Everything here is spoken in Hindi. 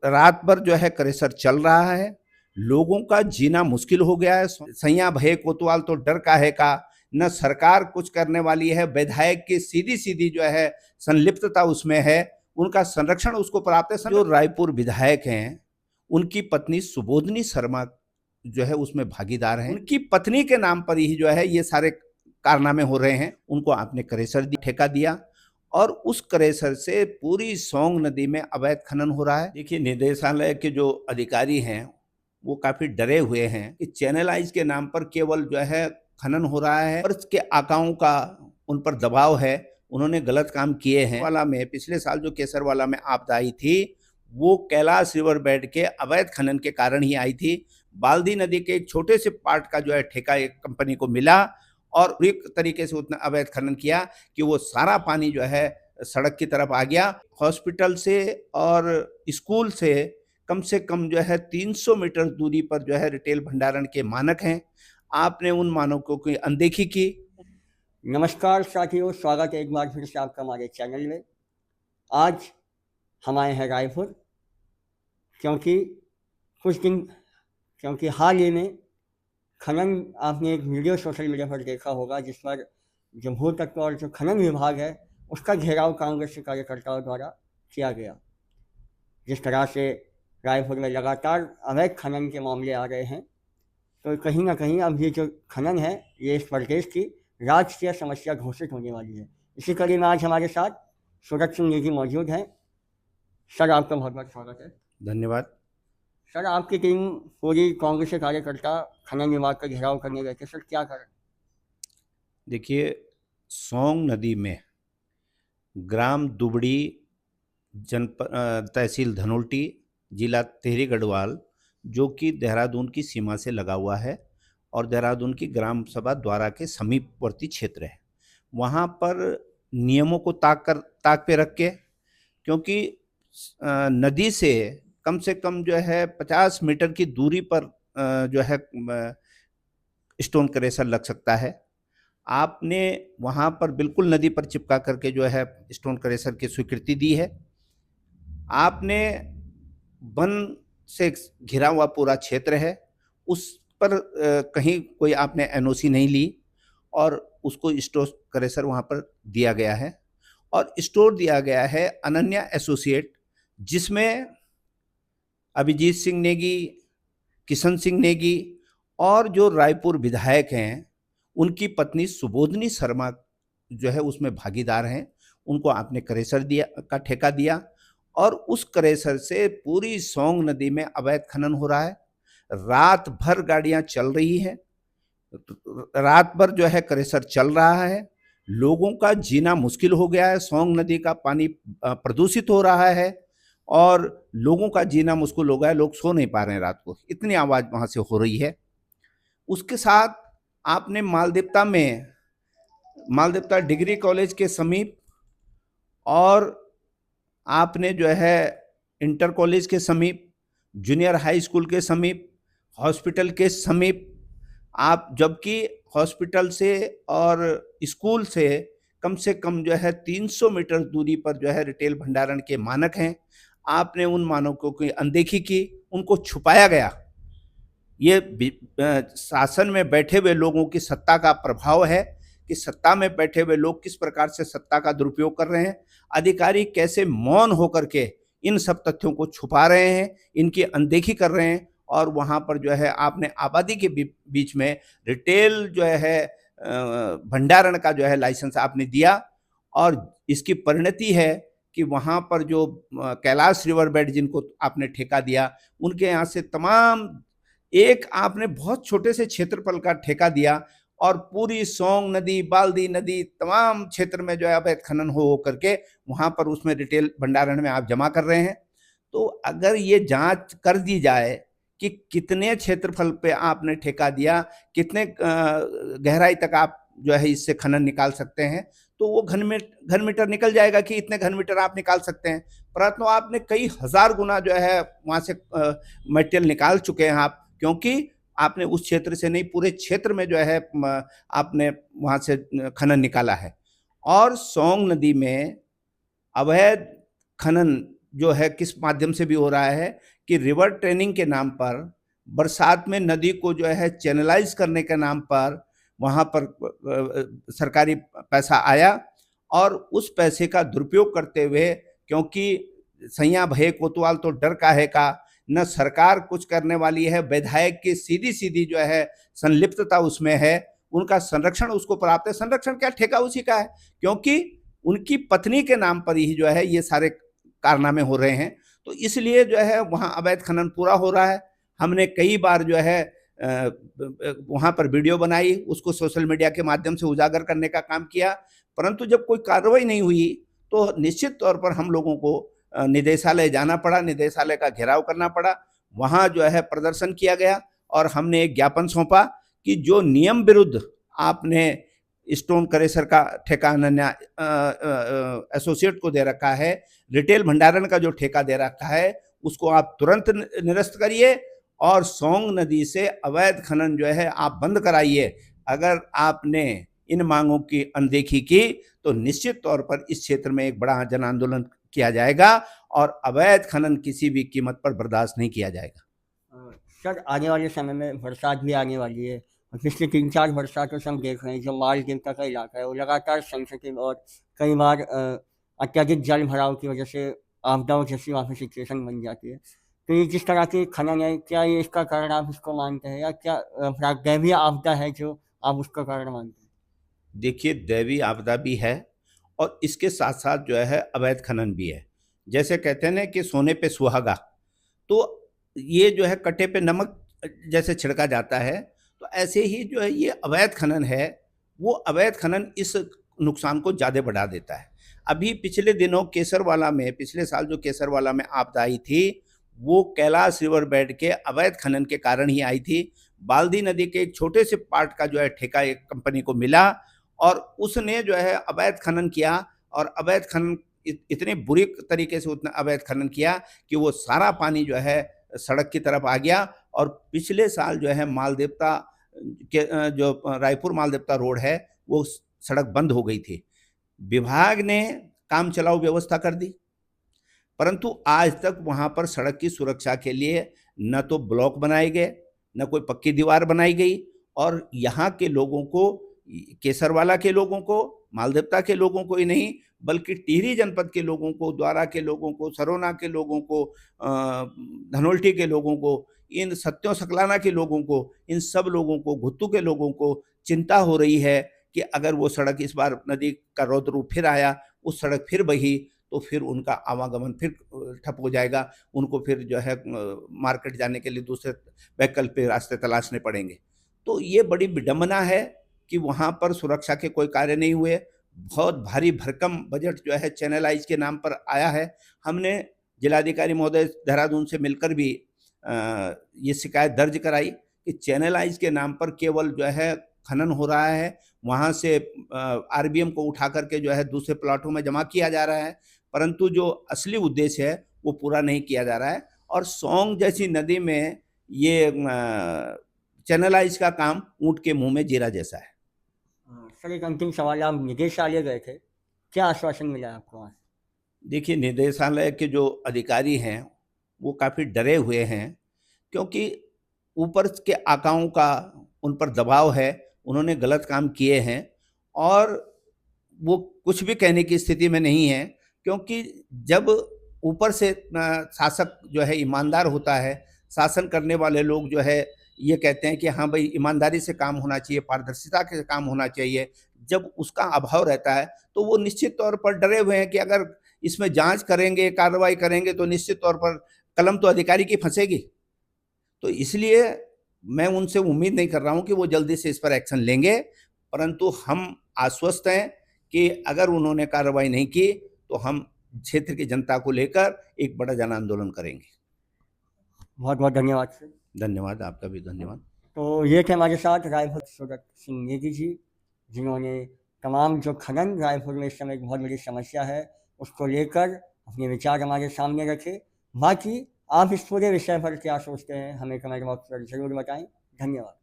रात भर जो है क्रेशर चल रहा है। लोगों का जीना मुश्किल हो गया है। सैया भये कोतवाल तो डर काहे का, न सरकार कुछ करने वाली है। विधायक की सीधी सीधी जो है संलिप्तता उसमें है, उनका संरक्षण उसको प्राप्त है। जो रायपुर विधायक हैं, उनकी पत्नी सुबोधनी शर्मा जो है उसमें भागीदार हैं। उनकी पत्नी के नाम पर ही जो है ये सारे कारनामे हो रहे हैं। उनको आपने क्रेशर ठेका दिया और उस क्रेशर से पूरी सोंग नदी में अवैध खनन हो रहा है। देखिए, निदेशालय के जो अधिकारी हैं वो काफी डरे हुए हैं कि चैनलाइज के नाम पर केवल जो है खनन हो रहा है और इसके आकाओं का उन पर दबाव है। उन्होंने गलत काम किए हैं। वाला में पिछले साल जो केसरवाला में आपदा आई थी, वो कैलाश रिवर बेड के अवैध खनन के कारण ही आई थी। बाल्दी नदी के एक छोटे से पार्ट का जो है ठेका एक कंपनी को मिला और एक तरीके से उतना अवैध खनन किया कि वो सारा पानी जो है सड़क की तरफ आ गया। हॉस्पिटल से और स्कूल से कम जो है 300 मीटर दूरी पर जो है रिटेल भंडारण के मानक हैं। आपने उन मानकों की अनदेखी की। नमस्कार साथियों, स्वागत है एक बार फिर से आपका हमारे चैनल में। आज हम आए हैं रायपुर क्योंकि हाल ही में खनन, आपने एक वीडियो सोशल मीडिया पर देखा होगा जिस पर जो भूतत्व और जो खनन विभाग है उसका घेराव कांग्रेस के कार्यकर्ताओं द्वारा किया गया। जिस तरह से रायपुर में लगातार अवैध खनन के मामले आ रहे हैं, तो कहीं ना कहीं अब ये जो खनन है ये इस प्रदेश की राजकीय समस्या घोषित होने वाली है। इसी कड़ी में आज हमारे साथ सूरज सिंह नेगी मौजूद हैं। सर, आपका बहुत बहुत स्वागत है। धन्यवाद। सर, आपकी टीम पूरी कांग्रेस के कार्यकर्ता खनन विभाग का घेराव करने गए थे, सर क्या कारण? देखिए, सोंग नदी में ग्राम दुबड़ी, तहसील धनोल्टी, जिला टिहरी गढ़वाल, जो कि देहरादून की सीमा से लगा हुआ है और देहरादून की ग्राम सभा द्वारा के समीपवर्ती क्षेत्र है। वहाँ पर नियमों को ताक पे रख के, क्योंकि नदी से कम जो है 50 मीटर की दूरी पर जो है स्टोन क्रेशर लग सकता है। आपने वहाँ पर बिल्कुल नदी पर चिपका करके जो है स्टोन क्रेशर की स्वीकृति दी है। आपने वन से घिरा हुआ पूरा क्षेत्र है, उस पर कहीं कोई आपने एनओसी नहीं ली और उसको स्टोर क्रेशर वहाँ पर दिया गया है और स्टोर दिया गया है अनन्या एसोसिएट, जिसमें अभिजीत सिंह नेगी, किशन सिंह नेगी और जो रायपुर विधायक हैं उनकी पत्नी सुबोधनी शर्मा जो है उसमें भागीदार हैं। उनको आपने क्रेशर का ठेका दिया और उस क्रेशर से पूरी सोंग नदी में अवैध खनन हो रहा है। रात भर गाड़ियां चल रही हैं, रात भर जो है क्रेशर चल रहा है। लोगों का जीना मुश्किल हो गया है। सोंग नदी का पानी प्रदूषित हो रहा है और लोगों का जीना मुश्किल हो गया है। लोग सो नहीं पा रहे हैं रात को, इतनी आवाज वहां से हो रही है। उसके साथ आपने मालदेवता डिग्री कॉलेज के समीप और आपने जो है इंटर कॉलेज के समीप, जूनियर हाई स्कूल के समीप, हॉस्पिटल के समीप, आप जबकि हॉस्पिटल से और स्कूल से कम जो है 300 मीटर दूरी पर जो है रिटेल भंडारण के मानक हैं। आपने उन मानकों की अनदेखी की, उनको छुपाया गया। ये शासन में बैठे हुए लोगों की सत्ता का प्रभाव है कि सत्ता में बैठे हुए लोग किस प्रकार से सत्ता का दुरुपयोग कर रहे हैं। अधिकारी कैसे मौन होकर के इन सब तथ्यों को छुपा रहे हैं, इनकी अनदेखी कर रहे हैं और वहाँ पर जो है आपने आबादी के बीच में रिटेल जो है भंडारण का जो है लाइसेंस आपने दिया और इसकी परिणति है कि वहाँ पर जो कैलाश रिवर बेड जिनको आपने ठेका दिया, उनके यहाँ से तमाम एक आपने बहुत छोटे से क्षेत्रफल का ठेका दिया और पूरी सोंग नदी, बाल्दी नदी, तमाम क्षेत्र में जो है अवैध खनन हो करके वहाँ पर उसमें रिटेल भंडारण में आप जमा कर रहे हैं। तो अगर ये जांच कर दी जाए कि कितने क्षेत्रफल पे आपने ठेका दिया, कितने गहराई तक आप जो है इससे खनन निकाल सकते हैं, तो वो घन मीटर निकल जाएगा कि इतने घन मीटर आप निकाल सकते हैं। परंतु आपने कई हजार गुना जो है वहाँ से मटेरियल निकाल चुके हैं आप, क्योंकि आपने उस क्षेत्र से नहीं, पूरे क्षेत्र में जो है आपने वहाँ से खनन निकाला है। और सोंग नदी में अवैध खनन जो है किस माध्यम से भी हो रहा है कि रिवर ट्रेनिंग के नाम पर, बरसात में नदी को जो है चैनलाइज करने के नाम पर वहाँ पर सरकारी पैसा आया, और उस पैसे का दुरुपयोग करते हुए, क्योंकि सैया भये कोतवाल तो डर काहे का, न सरकार कुछ करने वाली है, विधायक की सीधी सीधी जो है संलिप्तता उसमें है, उनका संरक्षण उसको प्राप्त है। संरक्षण क्या, ठेका उसी का है, क्योंकि उनकी पत्नी के नाम पर ही जो है ये सारे कारनामे हो रहे हैं। तो इसलिए जो है वहाँ अवैध खनन पूरा हो रहा है। हमने कई बार जो है वहाँ पर वीडियो बनाई, उसको सोशल मीडिया के माध्यम से उजागर करने का काम किया, परंतु जब कोई कार्रवाई नहीं हुई तो निश्चित तौर पर हम लोगों को निदेशालय जाना पड़ा, निदेशालय का घेराव करना पड़ा, वहाँ जो है प्रदर्शन किया गया और हमने एक ज्ञापन सौंपा कि जो नियम विरुद्ध आपने स्टोन क्रेशर का ठेका अनन्या एसोसिएट को दे रखा है, रिटेल भंडारण का जो ठेका दे रखा है, उसको आप तुरंत निरस्त करिए और सोंग नदी से अवैध खनन जो है आप बंद कराइए। अगर आपने इन मांगों की अनदेखी की तो निश्चित तौर पर इस क्षेत्र में एक बड़ा जन आंदोलन किया जाएगा और अवैध खनन किसी भी कीमत पर बर्दाश्त नहीं किया जाएगा। सर, आने वाले समय में बरसात भी आने वाली है और पिछले 3-4 बरसातों से हम देख रहे हैं जो माल देवता का इलाका है वो लगातार सेंसिटिव और कई बार अत्यधिक जल भराव की वजह से आपदाओं जैसी वहाँ पे सिचुएशन बन जाती है। तो ये जिस तरह की खनन है, क्या ये इसका कारण आप इसको मानते हैं या क्या दैवीय आपदा है जो आप उसका कारण मानते हैं? देखिए, दैवीय आपदा भी है और इसके साथ साथ जो है अवैध खनन भी है। जैसे कहते हैं ना कि सोने पे सुहागा, तो ये जो है कट्टे पे नमक जैसे छिड़का जाता है, तो ऐसे ही जो है ये अवैध खनन है, वो अवैध खनन इस नुकसान को ज़्यादा बढ़ा देता है। अभी पिछले दिनों केसरवाला में, पिछले साल जो केसरवाला में आपदा आई थी, वो कैलाश रिवर बेड के अवैध खनन के कारण ही आई थी। बाल्दी नदी के एक छोटे से पार्ट का जो है ठेका एक कंपनी को मिला और उसने जो है अवैध खनन किया, और अवैध खनन इतने बुरी तरीके से उतना अवैध खनन किया कि वो सारा पानी जो है सड़क की तरफ आ गया। और पिछले साल जो है मालदेवता के जो रायपुर मालदेवता रोड है वो सड़क बंद हो गई थी। विभाग ने काम चलाऊ व्यवस्था कर दी, परंतु आज तक वहाँ पर सड़क की सुरक्षा के लिए न तो ब्लॉक बनाए गए, न कोई पक्की दीवार बनाई गई, और यहाँ के लोगों को, केसरवाला के लोगों को, मालदेवता के लोगों को ही नहीं बल्कि टिहरी जनपद के लोगों को, द्वारा के लोगों को, सरोना के लोगों को, धनोल्टी के लोगों को, इन सत्यों सकलाना के लोगों को, इन सब लोगों को, घुत्तू के लोगों को चिंता हो रही है कि अगर वो सड़क इस बार नदी का रौद्र रूप फिर आया, उस सड़क फिर बही, तो फिर उनका आवागमन फिर ठप हो जाएगा, उनको फिर जो है मार्केट जाने के लिए दूसरे वैकल्पिक रास्ते तलाशने पड़ेंगे। तो ये बड़ी विडंबना है कि वहाँ पर सुरक्षा के कोई कार्य नहीं हुए। बहुत भारी भरकम बजट जो है चैनलाइज के नाम पर आया है। हमने जिलाधिकारी महोदय देहरादून से मिलकर भी ये शिकायत दर्ज कराई कि चैनलाइज के नाम पर केवल जो है खनन हो रहा है, वहाँ से आरबीएम को उठा करके जो है दूसरे प्लाटों में जमा किया जा रहा है, परंतु जो असली उद्देश्य है वो पूरा नहीं किया जा रहा है। और सोंग जैसी नदी में ये चैनलाइज का काम ऊँट के मुंह में जीरा जैसा है। सर, एक अंतिम सवाल, आप निदेशालय गए थे, क्या आश्वासन मिला आपको वहाँ से? देखिए, निदेशालय के जो अधिकारी हैं वो काफ़ी डरे हुए हैं, क्योंकि ऊपर के आकाओं का उन पर दबाव है, उन्होंने गलत काम किए हैं और वो कुछ भी कहने की स्थिति में नहीं है, क्योंकि जब ऊपर से शासक जो है ईमानदार होता है, शासन करने वाले लोग जो है ये कहते हैं कि हाँ भाई ईमानदारी से काम होना चाहिए, पारदर्शिता के काम होना चाहिए, जब उसका अभाव रहता है तो वो निश्चित तौर पर डरे हुए हैं कि अगर इसमें जांच करेंगे, कार्रवाई करेंगे तो निश्चित तौर पर कलम तो अधिकारी की फंसेगी। तो इसलिए मैं उनसे उम्मीद नहीं कर रहा हूं कि वो जल्दी से इस पर एक्शन लेंगे, परंतु हम आश्वस्त हैं कि अगर उन्होंने कार्रवाई नहीं की तो हम क्षेत्र की जनता को लेकर एक बड़ा जन आंदोलन करेंगे। बहुत बहुत धन्यवाद सर। धन्यवाद, आपका भी धन्यवाद। तो ये थे हमारे साथ रायपुर सूरत सिंह नेगी जी, जिन्होंने तमाम जो खनन रायपुर में इस समय एक बहुत बड़ी समस्या है उसको लेकर अपने विचार हमारे सामने रखे। बाकी आप इस पूरे विषय पर क्या सोचते हैं हमें कमेंट बॉक्स पर ज़रूर बताएं। धन्यवाद।